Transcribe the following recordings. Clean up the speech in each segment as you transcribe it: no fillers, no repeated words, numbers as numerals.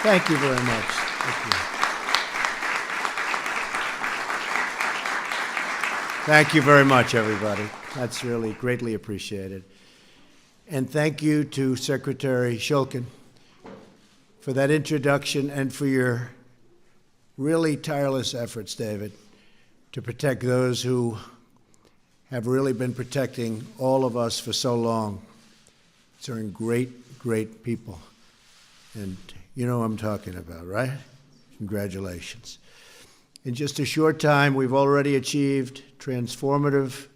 Thank you very much. Thank you. Thank you very much, everybody. That's really greatly appreciated. And thank you to Secretary Shulkin for that introduction and for your really tireless efforts, David, to protect those who have really been protecting all of us for so long. They're great, great people. And you know what I'm talking about, right? Congratulations. In just a short time, we've already achieved transformative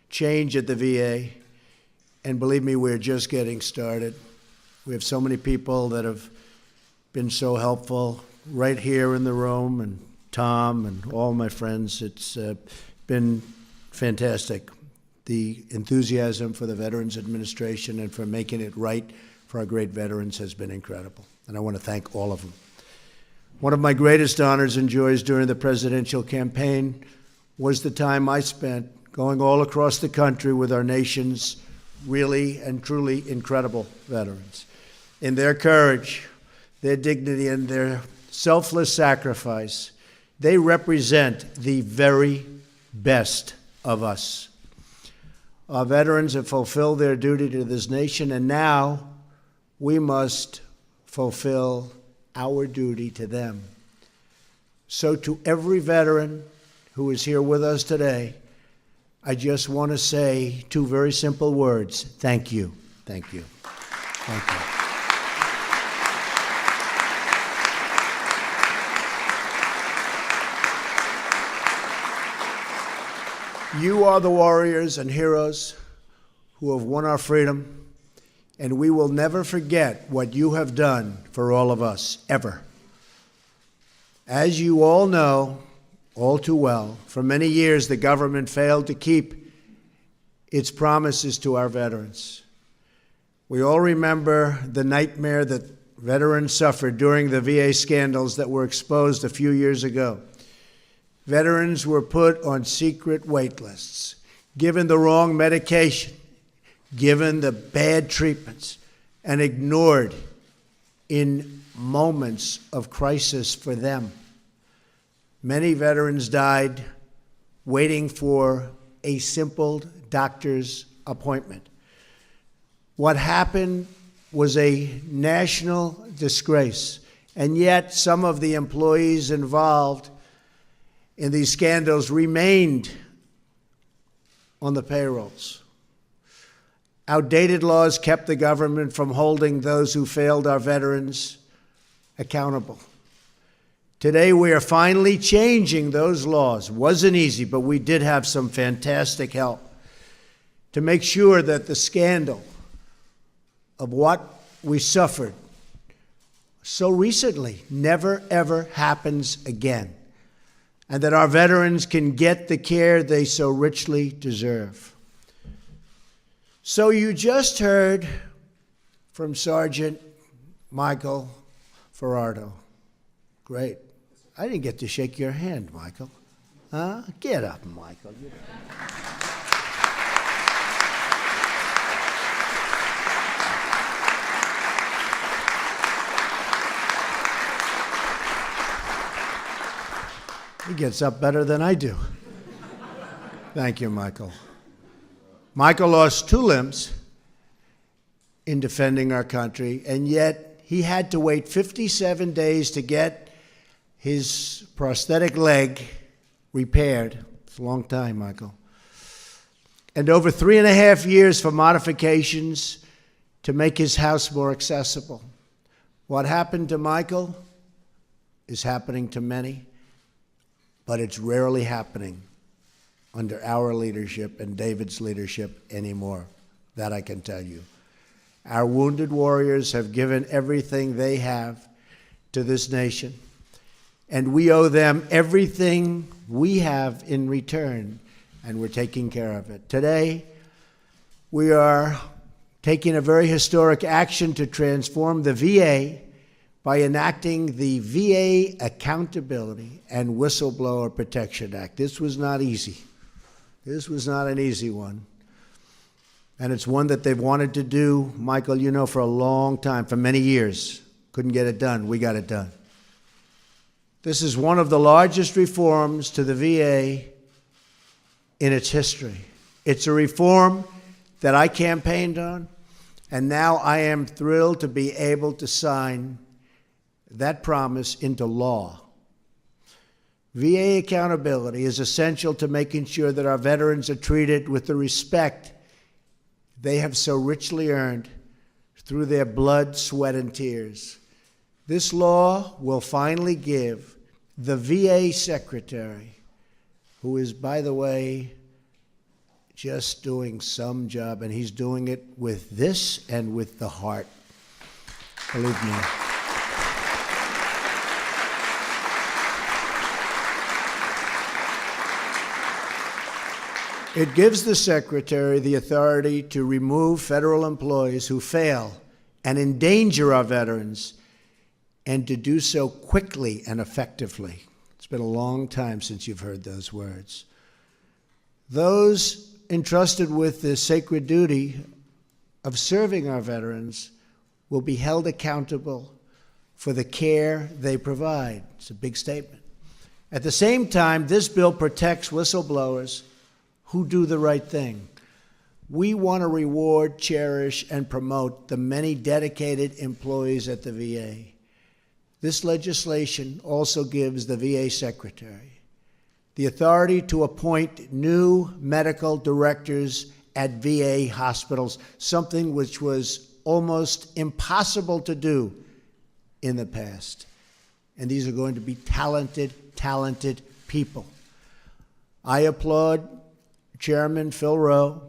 change at the VA. And believe me, we're just getting started. We have so many people that have been so helpful right here in the room, and Tom and all my friends. It's been fantastic. The enthusiasm for the Veterans Administration and for making it right for our great veterans has been incredible. And I want to thank all of them. One of my greatest honors and joys during the presidential campaign was the time I spent going all across the country with our nation's really and truly incredible veterans. In their courage, their dignity, and their selfless sacrifice, they represent the very best of us. Our veterans have fulfilled their duty to this nation, and now we must fulfill our duty to them. So to every veteran who is here with us today, I just want to say two very simple words. Thank you. Thank you. Thank you. You are the warriors and heroes who have won our freedom, and we will never forget what you have done for all of us, ever. As you all know, all too well, for many years the government failed to keep its promises to our veterans. We all remember the nightmare that veterans suffered during the VA scandals that were exposed a few years ago. Veterans were put on secret wait lists, given the wrong medication, given the bad treatments, and ignored in moments of crisis for them. Many veterans died waiting for a simple doctor's appointment. What happened was a national disgrace, and yet some of the employees involved in these scandals remained on the payrolls. Outdated laws kept the government from holding those who failed our veterans accountable. Today, we are finally changing those laws. Wasn't easy, but we did have some fantastic help to make sure that the scandal of what we suffered so recently never, ever happens again, and that our veterans can get the care they so richly deserve. So you just heard from Sergeant Michael Ferrardo. Great. I didn't get to shake your hand, Michael. Huh? Get up, Michael. He gets up better than I do. Thank you, Michael. Michael lost 2 limbs in defending our country, and yet he had to wait 57 days to get his prosthetic leg repaired. It's a long time, Michael. And over 3.5 years for modifications to make his house more accessible. What happened to Michael is happening to many, but it's rarely happening under our leadership and David's leadership anymore. That I can tell you. Our wounded warriors have given everything they have to this nation, and we owe them everything we have in return, and we're taking care of it. Today, we are taking a very historic action to transform the VA by enacting the VA Accountability and Whistleblower Protection Act. This was not easy. This was not an easy one. And it's one that they've wanted to do, Michael, you know, for a long time, for many years. couldn't get it done. We got it done. This is one of the largest reforms to the VA in its history. It's a reform that I campaigned on, and now I am thrilled to be able to sign that promise into law. VA accountability is essential to making sure that our veterans are treated with the respect they have so richly earned through their blood, sweat, and tears. This law will finally give the VA secretary, who is, by the way, just doing some job, and he's doing it with this and with the heart. Believe me. It gives the Secretary the authority to remove federal employees who fail and endanger our veterans, and to do so quickly and effectively. It's been a long time since you've heard those words. Those entrusted with the sacred duty of serving our veterans will be held accountable for the care they provide. It's a big statement. At the same time, this bill protects whistleblowers who do the right thing. We want to reward, cherish, and promote the many dedicated employees at the VA. This legislation also gives the VA Secretary the authority to appoint new medical directors at VA hospitals, something which was almost impossible to do in the past. And these are going to be talented people. I applaud Chairman Phil Rowe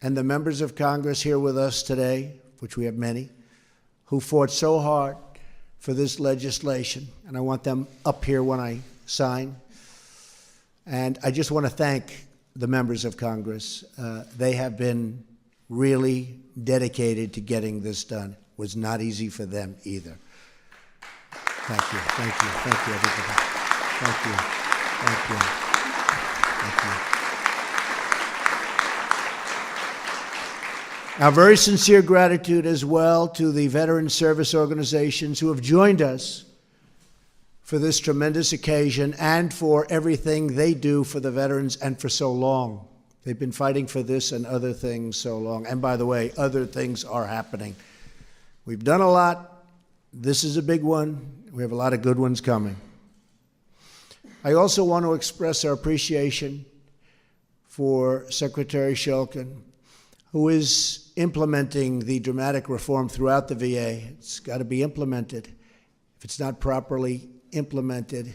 and the members of Congress here with us today, which we have many, who fought so hard for this legislation. And I want them up here when I sign. And I just want to thank the members of Congress. They have been really dedicated to getting this done. It was not easy for them either. Thank you, everybody. Thank you. Our very sincere gratitude as well to the veteran service organizations who have joined us for this tremendous occasion and for everything they do for the veterans and for so long. They've been fighting for this and other things so long. And by the way, other things are happening. We've done a lot. This is a big one. We have a lot of good ones coming. I also want to express our appreciation for Secretary Shulkin, who is implementing the dramatic reform throughout the VA. It's got to be implemented. If it's not properly implemented,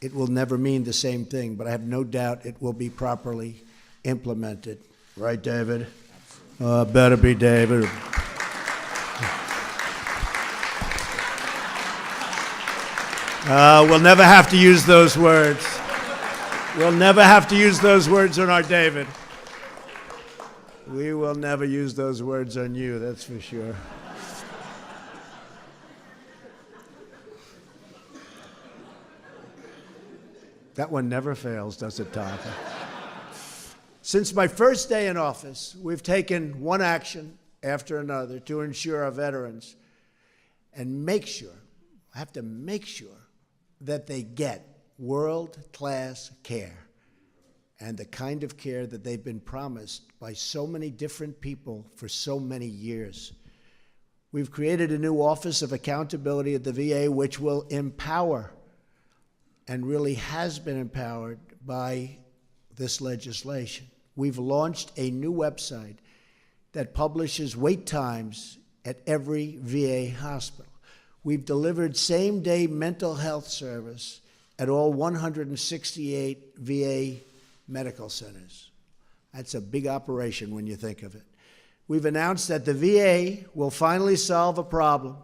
it will never mean the same thing, but I have no doubt it will be properly implemented. Right, David? Better be David. We'll never have to use those words. We'll never have to use those words on our David. We will never use those words on you, that's for sure. That one never fails, does it, Tom? Since my first day in office, we've taken one action after another to ensure our veterans and have to make sure that they get world-class care and the kind of care that they've been promised by so many different people for so many years. We've created a new Office of Accountability at the VA, which will empower and really has been empowered by this legislation. We've launched a new website that publishes wait times at every VA hospital. We've delivered same-day mental health service at all 168 VA medical centers. That's a big operation when you think of it. We've announced that the VA will finally solve a problem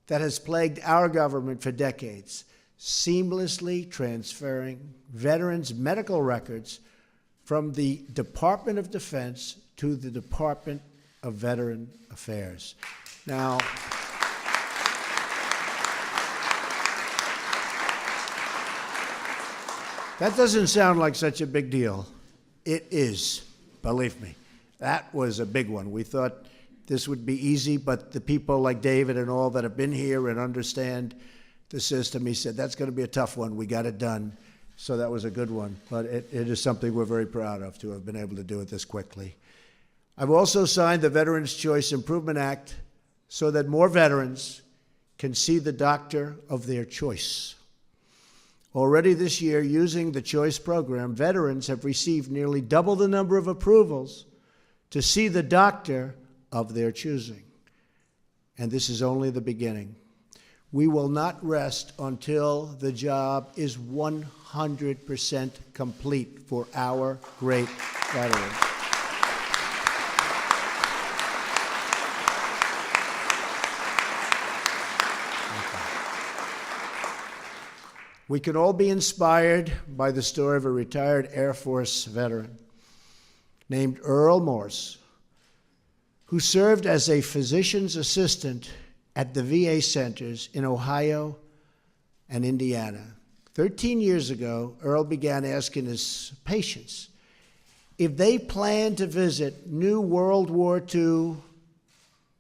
that has plagued our government for decades, seamlessly transferring veterans' medical records from the Department of Defense to the Department of Veteran Affairs. Now, that doesn't sound like such a big deal. It is, believe me. That was a big one. We thought this would be easy, but the people like David and all that have been here and understand the system, he said, that's going to be a tough one. We got it done. So that was a good one. But it is something we're very proud of, to have been able to do it this quickly. I've also signed the Veterans Choice Improvement Act so that more veterans can see the doctor of their choice. Already this year, using the Choice program, veterans have received nearly double the number of approvals to see the doctor of their choosing. And this is only the beginning. We will not rest until the job is 100% complete for our great veterans. We can all be inspired by the story of a retired Air Force veteran named Earl Morse, who served as a physician's assistant at the VA centers in Ohio and Indiana. 13 years ago, Earl began asking his patients if they planned to visit new World War II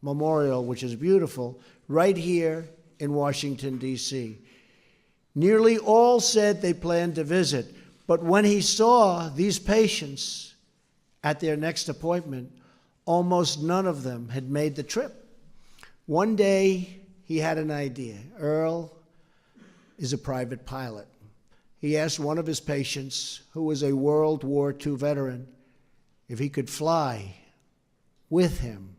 memorial, which is beautiful, right here in Washington, D.C. Nearly all said they planned to visit, but when he saw these patients at their next appointment, almost none of them had made the trip. One day, he had an idea. Earl is a private pilot. He asked one of his patients, who was a World War II veteran, if he could fly with him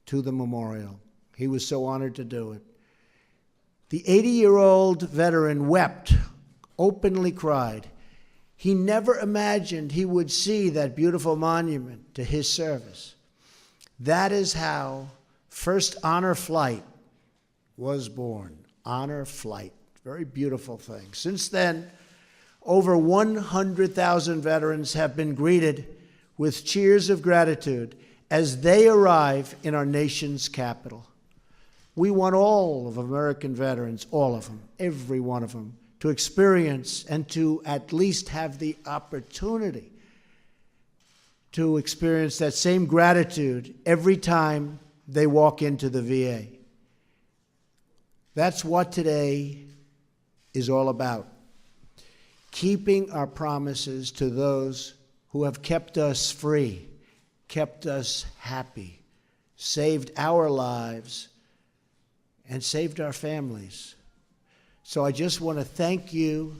to the memorial. He was so honored to do it. The 80-year-old veteran wept, openly cried. He never imagined he would see that beautiful monument to his service. That is how First Honor Flight was born. Honor Flight. Very beautiful thing. Since then, over 100,000 veterans have been greeted with cheers of gratitude as they arrive in our nation's capital. We want all of American veterans, all of them, every one of them, to experience and to at least have the opportunity to experience that same gratitude every time they walk into the VA. That's what today is all about. Keeping our promises to those who have kept us free, kept us happy, saved our lives, and saved our families. So I just want to thank you,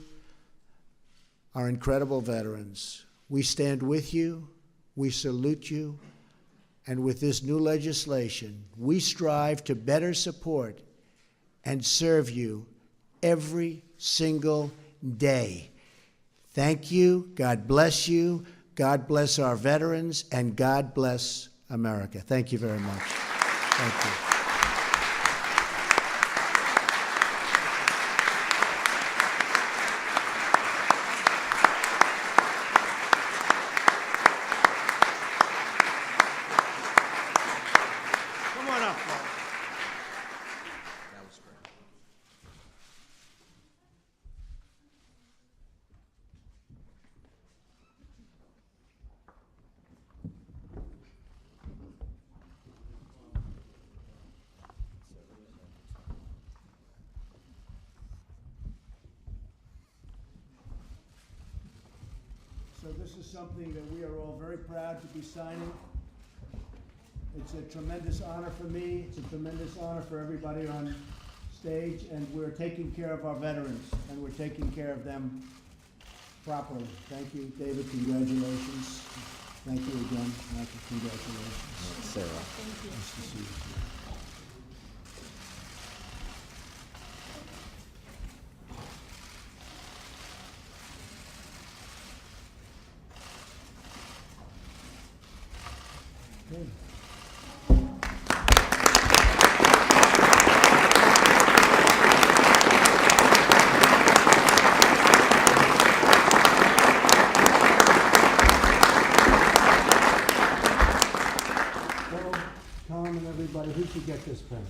our incredible veterans. We stand with you, we salute you, and with this new legislation, we strive to better support and serve you every single day. Thank you, God bless you, God bless our veterans, and God bless America. Thank you very much. Thank you. So this is something that we are all very proud to be signing. It's a tremendous honor for me. It's a tremendous honor for everybody on stage, and we're taking care of our veterans, and we're taking care of them properly. Thank you, David. Congratulations. Thank you again, Michael. Congratulations. Sarah. Thank you. Nice to see you. Good. Tom and everybody, who should get this pen?